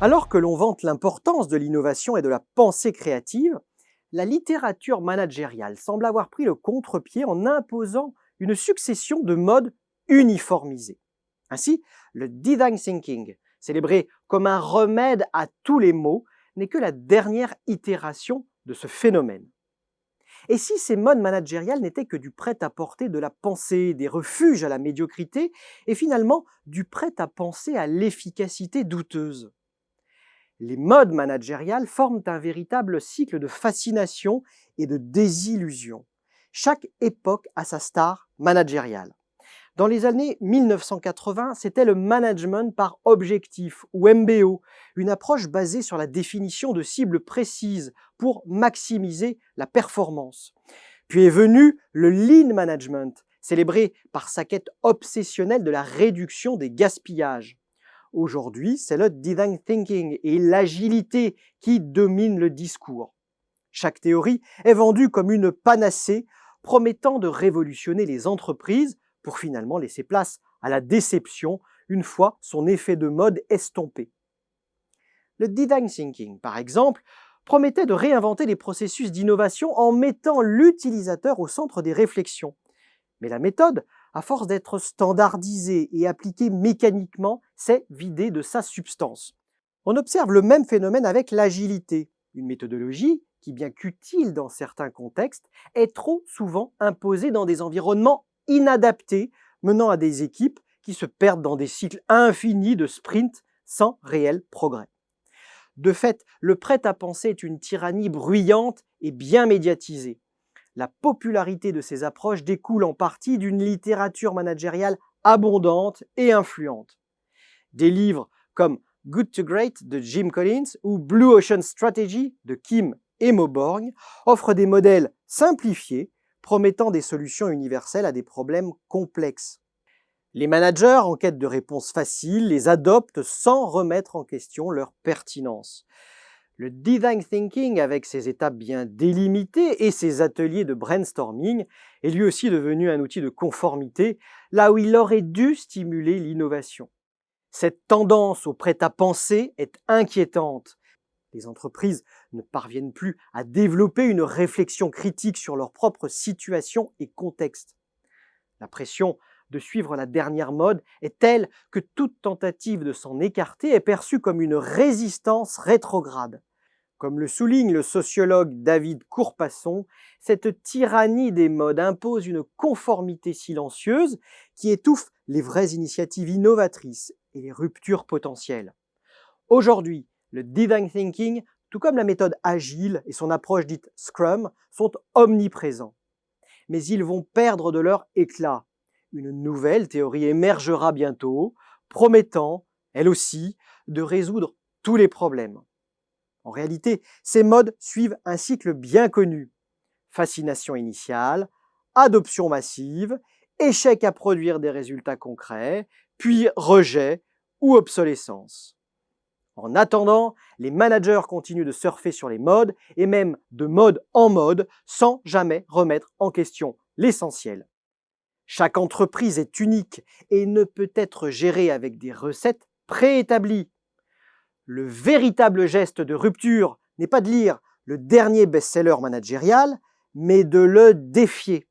Alors que l'on vante l'importance de l'innovation et de la pensée créative, la littérature managériale semble avoir pris le contre-pied en imposant une succession de modes uniformisés. Ainsi, le design thinking, célébré comme un remède à tous les maux, n'est que la dernière itération de ce phénomène. Et si ces modes managériales n'étaient que du prêt-à-porter de la pensée, des refuges à la médiocrité, et finalement du prêt-à-penser à l'efficacité douteuse? Les modes managériales forment un véritable cycle de fascination et de désillusion. Chaque époque a sa star managériale. Dans les années 1980, c'était le management par objectif ou MBO, une approche basée sur la définition de cibles précises pour maximiser la performance. Puis est venu le lean management, célébré par sa quête obsessionnelle de la réduction des gaspillages. Aujourd'hui, c'est le design thinking et l'agilité qui dominent le discours. Chaque théorie est vendue comme une panacée promettant de révolutionner les entreprises pour finalement laisser place à la déception une fois son effet de mode estompé. Le design thinking, par exemple, promettait de réinventer les processus d'innovation en mettant l'utilisateur au centre des réflexions. Mais la méthode, à force d'être standardisée et appliquée mécaniquement, s'est vidée de sa substance. On observe le même phénomène avec l'agilité, une méthodologie qui, bien qu'utile dans certains contextes, est trop souvent imposée dans des environnements inadaptés, menant à des équipes qui se perdent dans des cycles infinis de sprints sans réel progrès. De fait, le prêt-à-penser est une tyrannie bruyante et bien médiatisée. La popularité de ces approches découle en partie d'une littérature managériale abondante et influente. Des livres comme Good to Great de Jim Collins ou Blue Ocean Strategy de Kim et Moborg offrent des modèles simplifiés promettant des solutions universelles à des problèmes complexes. Les managers, en quête de réponses faciles, les adoptent sans remettre en question leur pertinence. Le design thinking, avec ses étapes bien délimitées et ses ateliers de brainstorming, est lui aussi devenu un outil de conformité, là où il aurait dû stimuler l'innovation. Cette tendance au prêt-à-penser est inquiétante. Les entreprises ne parviennent plus à développer une réflexion critique sur leur propre situation et contexte. La pression de suivre la dernière mode est telle que toute tentative de s'en écarter est perçue comme une résistance rétrograde. Comme le souligne le sociologue David Courpasson, cette tyrannie des modes impose une conformité silencieuse qui étouffe les vraies initiatives innovatrices et les ruptures potentielles. Aujourd'hui, le design thinking, tout comme la méthode agile et son approche dite Scrum, sont omniprésents. Mais ils vont perdre de leur éclat. Une nouvelle théorie émergera bientôt, promettant, elle aussi, de résoudre tous les problèmes. En réalité, ces modes suivent un cycle bien connu. Fascination initiale, adoption massive, échec à produire des résultats concrets, puis rejet ou obsolescence. En attendant, les managers continuent de surfer sur les modes et même de mode en mode sans jamais remettre en question l'essentiel. Chaque entreprise est unique et ne peut être gérée avec des recettes préétablies. Le véritable geste de rupture n'est pas de lire le dernier best-seller managérial, mais de le défier.